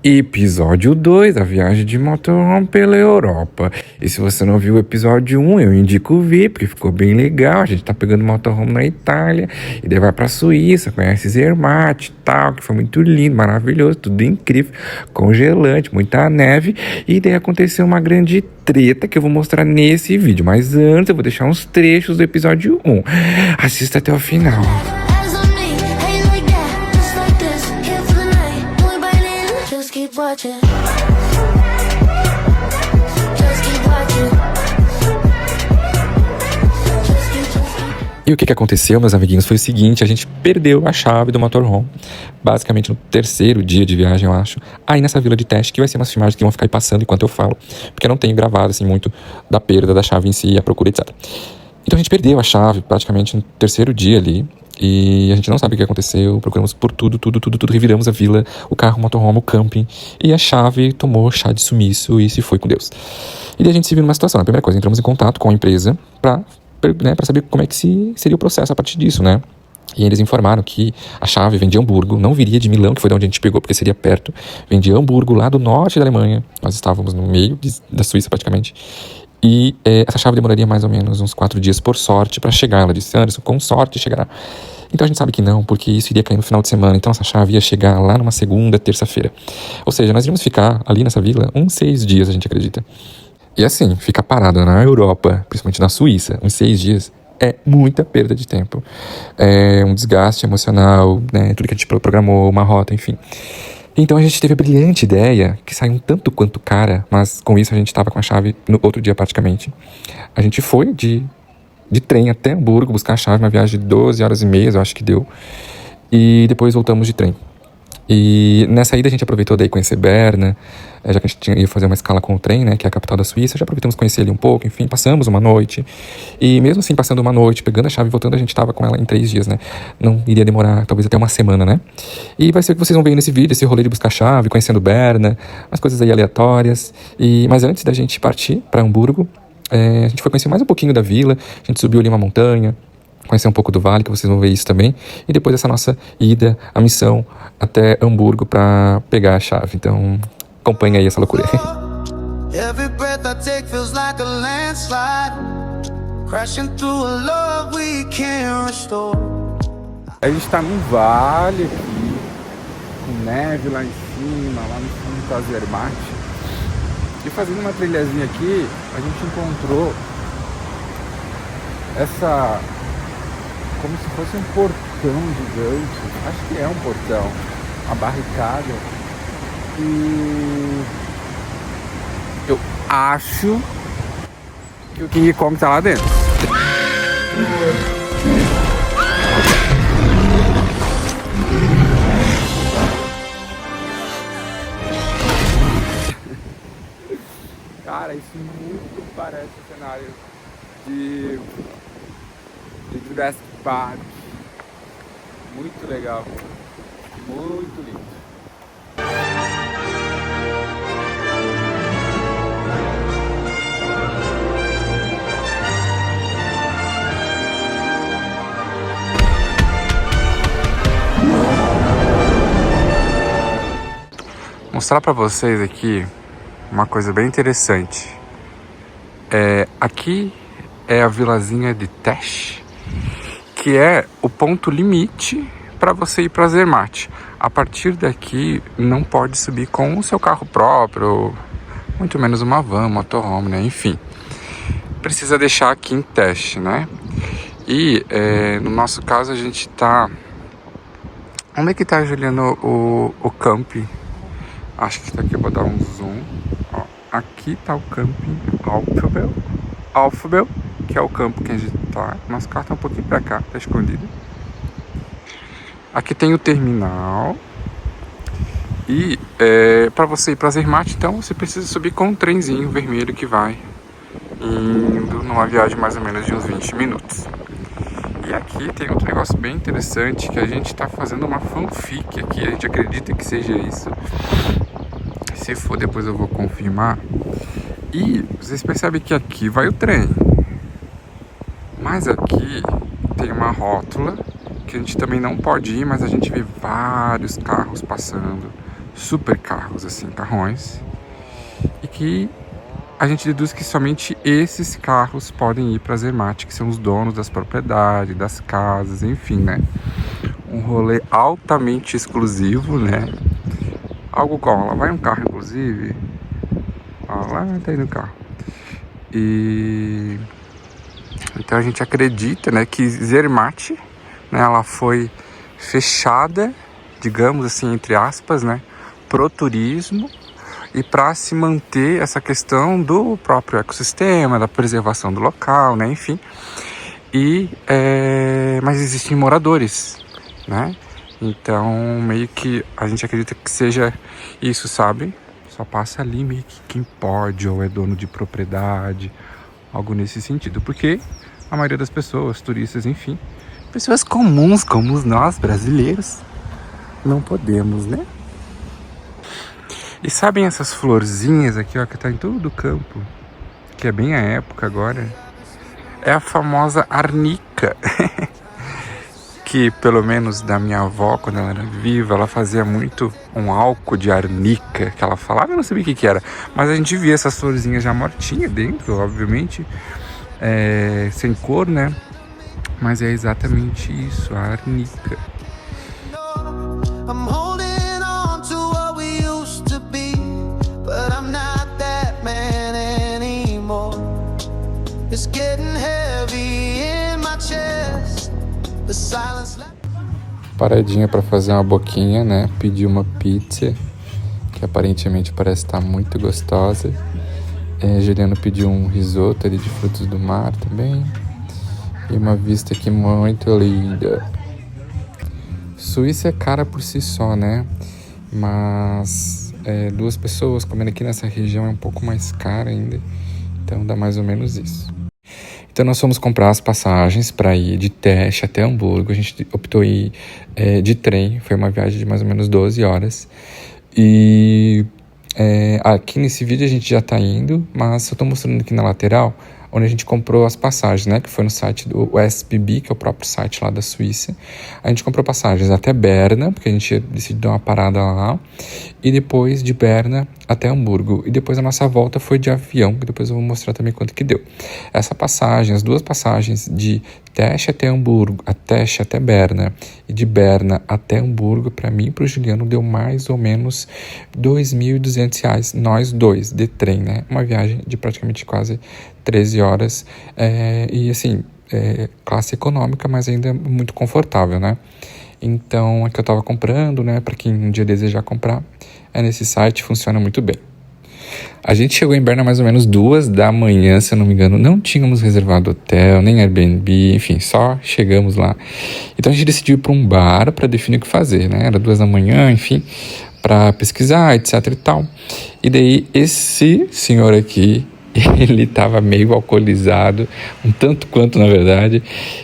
Episódio 2, a viagem de motorhome pela Europa. E se você não viu o episódio 1, eu indico ver, porque ficou bem legal. A gente tá pegando motorhome na Itália, e daí vai pra Suíça, conhece Zermatt e tal, que foi muito lindo, maravilhoso, tudo incrível, congelante, muita neve. E daí aconteceu uma grande treta que eu vou mostrar nesse vídeo. Mas antes eu vou deixar uns trechos do episódio 1. Assista até o final. E o que aconteceu, meus amiguinhos, foi o seguinte: a gente perdeu a chave do motorhome, basicamente no terceiro dia de viagem, eu acho, aí nessa vila de teste, que vai ser umas filmagens que vão ficar aí passando enquanto eu falo, porque eu não tenho gravado, assim, muito da perda da chave em si, a procura, etc. Então a gente perdeu a chave praticamente no terceiro dia ali, e a gente não sabe o que aconteceu, procuramos por tudo, reviramos a vila, o carro, o motorhome, o camping, e a chave tomou chá de sumiço e se foi com Deus. E daí a gente se viu numa situação, a primeira coisa, entramos em contato com a empresa para saber como é que seria o processo a partir disso, né? E eles informaram que a chave vem de Hamburgo, não viria de Milão, que foi de onde a gente pegou, porque seria perto, vem de Hamburgo, lá do norte da Alemanha, nós estávamos no meio da Suíça praticamente, e essa chave demoraria mais ou menos uns 4 dias por sorte para chegar. Ela disse: Anderson, com sorte chegará. Então a gente sabe que não, porque isso iria cair no final de semana, então essa chave ia chegar lá numa segunda, terça-feira. Ou seja, nós iríamos ficar ali nessa vila uns 6 dias, a gente acredita. E assim, ficar parado na Europa, principalmente na Suíça, uns 6 dias, é muita perda de tempo. É um desgaste emocional, né? Tudo que a gente programou, uma rota, enfim. Então a gente teve a brilhante ideia, que saiu um tanto quanto cara, mas com isso a gente estava com a chave no outro dia praticamente. A gente foi de trem até Hamburgo buscar a chave, uma viagem de 12 horas e meia, eu acho que deu. E depois voltamos de trem. E nessa ida a gente aproveitou daí conhecer Berna, já que a gente ia fazer uma escala com o trem, né, que é a capital da Suíça, já aproveitamos conhecer ali um pouco, enfim, passamos uma noite. E mesmo assim, passando uma noite, pegando a chave e voltando, a gente estava com ela em 3 dias, né, não iria demorar talvez até uma semana, né. E vai ser o que vocês vão ver nesse vídeo, esse rolê de buscar a chave, conhecendo Berna, umas coisas aí aleatórias. Mas antes da gente partir para Hamburgo, a gente foi conhecer mais um pouquinho da vila, a gente subiu ali uma montanha, conhecer um pouco do vale, que vocês vão ver isso também. E depois essa nossa ida, a missão até Hamburgo para pegar a chave. Então, acompanha aí essa loucura. Every breath I take feels like a landslide, crashing through a love we can't restore. A gente tá num vale aqui, com neve lá em cima, lá no fundo tá Zermatt. E fazendo uma trilhazinha aqui, a gente encontrou essa, como se fosse um portão gigante, acho que é um portão, uma barricada, e eu acho que o King Kong tá lá dentro. Cara, isso muito parece o cenário de Jurassic Park. Muito legal, muito lindo. Vou mostrar pra vocês aqui uma coisa bem interessante. Aqui é a vilazinha de Tesch, que é o ponto limite para você ir para Zermatt. A partir daqui não pode subir com o seu carro próprio, muito menos uma van, motorhome, né? Enfim, precisa deixar aqui em Tesch, né? E no nosso caso a gente tá... Onde é que tá, Juliano, o camping? Acho que tá aqui, eu vou dar um zoom. Ó, aqui tá o camping Alphabel, que é o campo que a gente tá. Nosso carro tá um pouquinho pra cá, tá escondido. Aqui tem o terminal. E para você ir para Zermatt, então você precisa subir com um trenzinho vermelho que vai indo numa viagem mais ou menos de uns 20 minutos. E aqui tem outro negócio bem interessante, que a gente tá fazendo uma fanfic aqui, a gente acredita que seja isso. Se for, depois eu vou confirmar. E vocês percebem que aqui vai o trem, mas aqui tem uma rótula que a gente também não pode ir, mas a gente vê vários carros passando, super carros, assim, carrões, e que a gente deduz que somente esses carros podem ir para a Zermatt, que são os donos das propriedades, das casas, enfim, né? Um rolê altamente exclusivo, né? Algo como, lá vai um carro, inclusive. Ó, lá tá indo o carro. E então a gente acredita, né, que Zermatt, né, ela foi fechada, digamos assim, entre aspas, né, pro turismo e para se manter essa questão do próprio ecossistema, da preservação do local, né, enfim. Mas existem moradores, né? Então meio que a gente acredita que seja isso, sabe? Só passa ali meio que quem pode ou é dono de propriedade, algo nesse sentido, porque a maioria das pessoas, turistas, enfim, pessoas comuns como nós brasileiros, não podemos, né? E sabem essas florzinhas aqui, ó, que tá em todo o campo, que é bem a época agora? É a famosa arnica, que pelo menos da minha avó, quando ela era viva, ela fazia muito um álcool de arnica, que ela falava, eu não sabia o que era, mas a gente via essas florzinhas já mortinhas dentro, obviamente, sem cor, né? Mas é exatamente isso, a arnica. Paradinha para fazer uma boquinha, né? Pedi uma pizza, que aparentemente parece estar muito gostosa. Juliano pediu um risoto ali de frutos do mar também. E uma vista aqui muito linda. Suíça é cara por si só, né? Mas duas pessoas comendo aqui nessa região é um pouco mais cara ainda. Então dá mais ou menos isso. Então nós fomos comprar as passagens para ir de Tesch até Hamburgo. A gente optou em ir de trem. Foi uma viagem de mais ou menos 12 horas. E aqui nesse vídeo a gente já está indo, mas eu estou mostrando aqui na lateral onde a gente comprou as passagens, né? Que foi no site do SBB, que é o próprio site lá da Suíça. A gente comprou passagens até Berna, porque a gente decidiu dar uma parada lá. E depois de Berna até Hamburgo. E depois a nossa volta foi de avião, que depois eu vou mostrar também quanto que deu. Essa passagem, as duas passagens de Tesch até Hamburgo, a Tesch até Berna e de Berna até Hamburgo, para mim e para o Juliano, deu mais ou menos R$2.200, nós dois, de trem, né? Uma viagem de praticamente quase 13 horas, e assim, classe econômica, mas ainda muito confortável, né? Então, é que eu estava comprando, né? Para quem um dia desejar comprar, nesse site, funciona muito bem. A gente chegou em Berna mais ou menos 2 da manhã, se eu não me engano. Não tínhamos reservado hotel, nem Airbnb, enfim, só chegamos lá. Então a gente decidiu ir para um bar para definir o que fazer, né? Era 2 da manhã, enfim, para pesquisar, etc e tal. E daí esse senhor aqui, ele estava meio alcoolizado, um tanto quanto na verdade.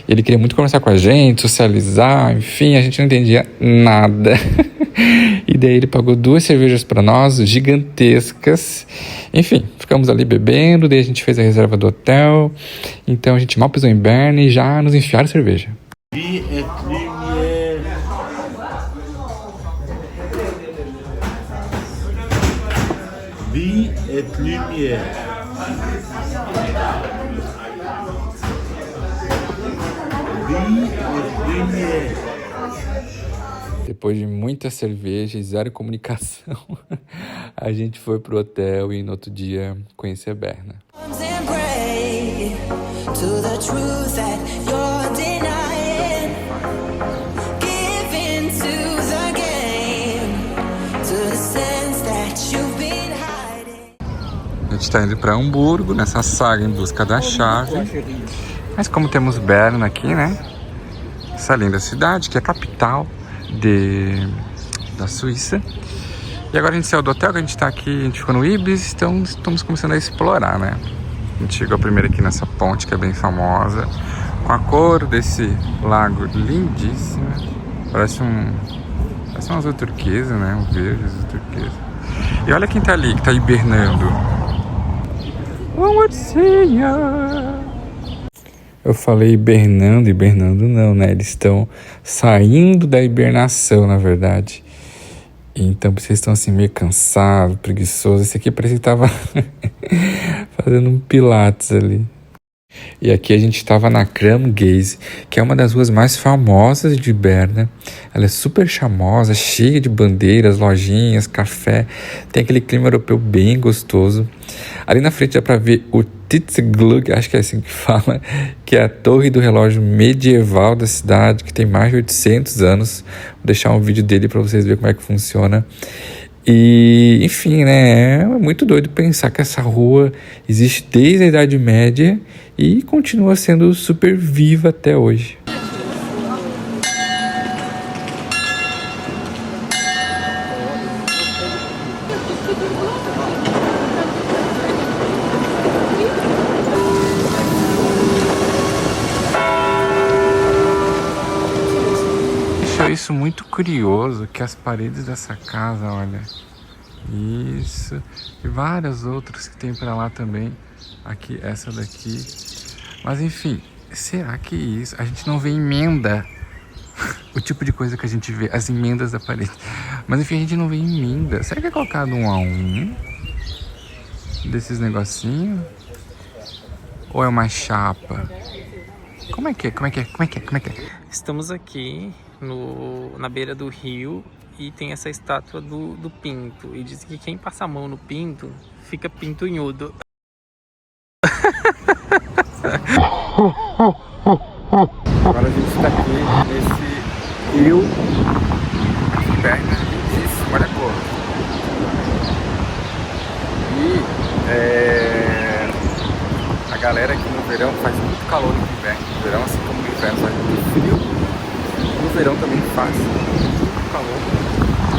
Ele queria muito conversar com a gente, socializar, enfim, a gente não entendia nada. E daí ele pagou 2 cervejas para nós, gigantescas. Enfim, ficamos ali bebendo, daí a gente fez a reserva do hotel. Então a gente mal pisou em Berna e já nos enfiaram cerveja. Vie et lumière. Vie et lumière. Depois de muita cerveja e zero comunicação, a gente foi pro hotel e no outro dia conhecer Berna. A gente está indo para Hamburgo, nessa saga em busca da chave. Mas como temos Berna aqui, né? Essa linda cidade, que é a capital da Suíça. E agora a gente saiu do hotel, que a gente tá aqui, a gente ficou no Ibis, então estamos começando a explorar, né? A gente chegou primeiro aqui nessa ponte, que é bem famosa, com a cor desse lago lindíssimo. Parece um azul turquesa, né? Um verde, azul turquesa. E olha quem tá ali, que tá hibernando. Uma ursinha! Eu falei hibernando, hibernando não, né? Eles estão saindo da hibernação, na verdade. Então vocês estão assim meio cansados, preguiçosos. Esse aqui parece que tava fazendo um pilates ali. E aqui a gente estava na Kramgaze, que é uma das ruas mais famosas de Berna. Ela é super charmosa, cheia de bandeiras, lojinhas, café. Tem aquele clima europeu bem gostoso. Ali na frente dá para ver o Tidsglug, acho que é assim que fala, que é a torre do relógio medieval da cidade, que tem mais de 800 anos. Vou deixar um vídeo dele para vocês verem como é que funciona. E, enfim, né, é muito doido pensar que essa rua existe desde a Idade Média e continua sendo super viva até hoje. Achei isso muito curioso, que as paredes dessa casa, olha, isso, e várias outras que tem pra lá também, aqui, essa daqui, mas enfim, será que isso, a gente não vê emenda, o tipo de coisa que a gente vê, as emendas da parede, mas enfim, a gente não vê emenda, será que é colocado 1 a 1 desses negocinhos, ou é uma chapa? Como é que é? Estamos aqui na beira do rio e tem essa estátua do pinto. E diz que quem passa a mão no pinto fica pintunhudo. Agora a gente está aqui nesse rio Berna, lindíssimo, olha a cor. E a galera aqui no verão faz muito calor no inverno. No verão, assim como no inverno, faz muito frio. No verão também faz muito calor.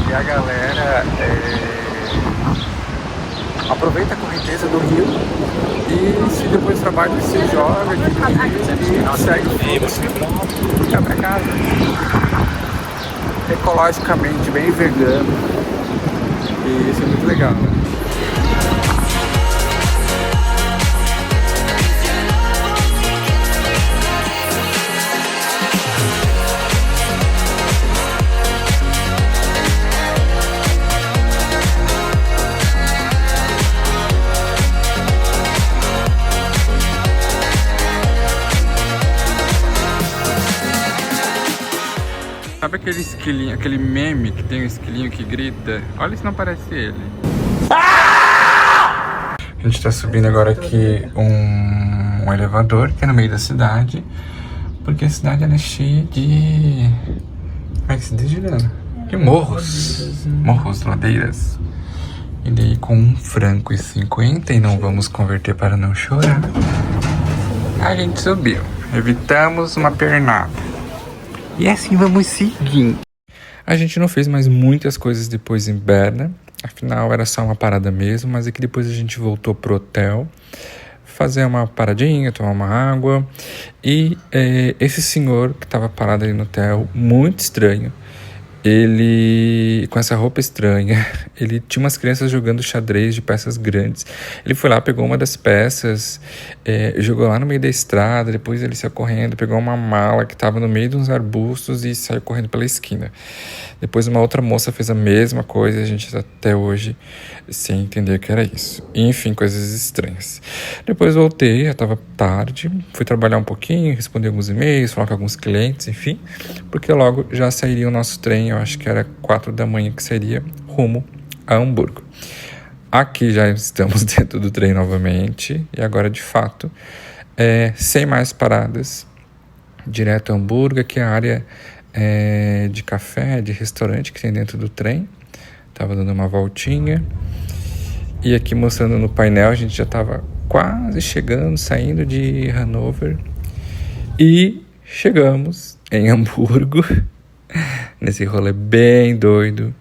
E a galera aproveita a correnteza do rio e se depois do trabalho se joga aqui no rio e segue e vai pra casa. Ecologicamente bem vegano. E isso é muito legal, né? Sabe aquele esquilinho, aquele meme que tem um esquilinho que grita? Olha se não parece ele. A gente tá subindo agora aqui um elevador que é no meio da cidade, porque a cidade ela é cheia de... Como é que se diz, Juliana? De morros. Morros, ladeiras. E daí com R$1,50 e não vamos converter para não chorar, a gente subiu. Evitamos uma pernada. E assim vamos seguindo. A gente não fez mais muitas coisas depois em Berna. Afinal, era só uma parada mesmo. Mas é que depois a gente voltou pro hotel. Fazer uma paradinha, tomar uma água. E esse senhor que estava parado ali no hotel, muito estranho. Ele, com essa roupa estranha, ele tinha umas crianças jogando xadrez de peças grandes. Ele foi lá, pegou uma das peças, jogou lá no meio da estrada, depois ele saiu correndo, pegou uma mala que estava no meio de uns arbustos e saiu correndo pela esquina. Depois uma outra moça fez a mesma coisa e a gente até hoje sem entender o que era isso. Enfim, coisas estranhas. Depois voltei, já estava tarde, fui trabalhar um pouquinho, responder alguns e-mails, falar com alguns clientes, enfim, porque logo já sairia o nosso trem, eu acho que era 4 da manhã que sairia, rumo a Hamburgo. Aqui já estamos dentro do trem novamente, e agora de fato, sem mais paradas, direto a Hamburgo, que é a área de café, de restaurante que tem dentro do trem. Tava dando uma voltinha. E aqui mostrando no painel, a gente já tava quase chegando, saindo de Hannover. E chegamos em Hamburgo, nesse rolê bem doido.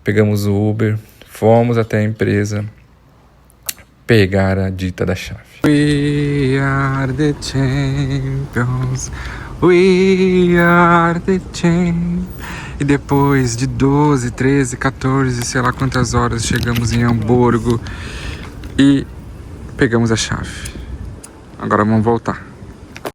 Pegamos o Uber, fomos até a empresa pegar a dita da chave. We are the champions. We are the champions. E depois de 12, 13, 14, sei lá quantas horas, chegamos em Hamburgo e pegamos a chave. Agora vamos voltar.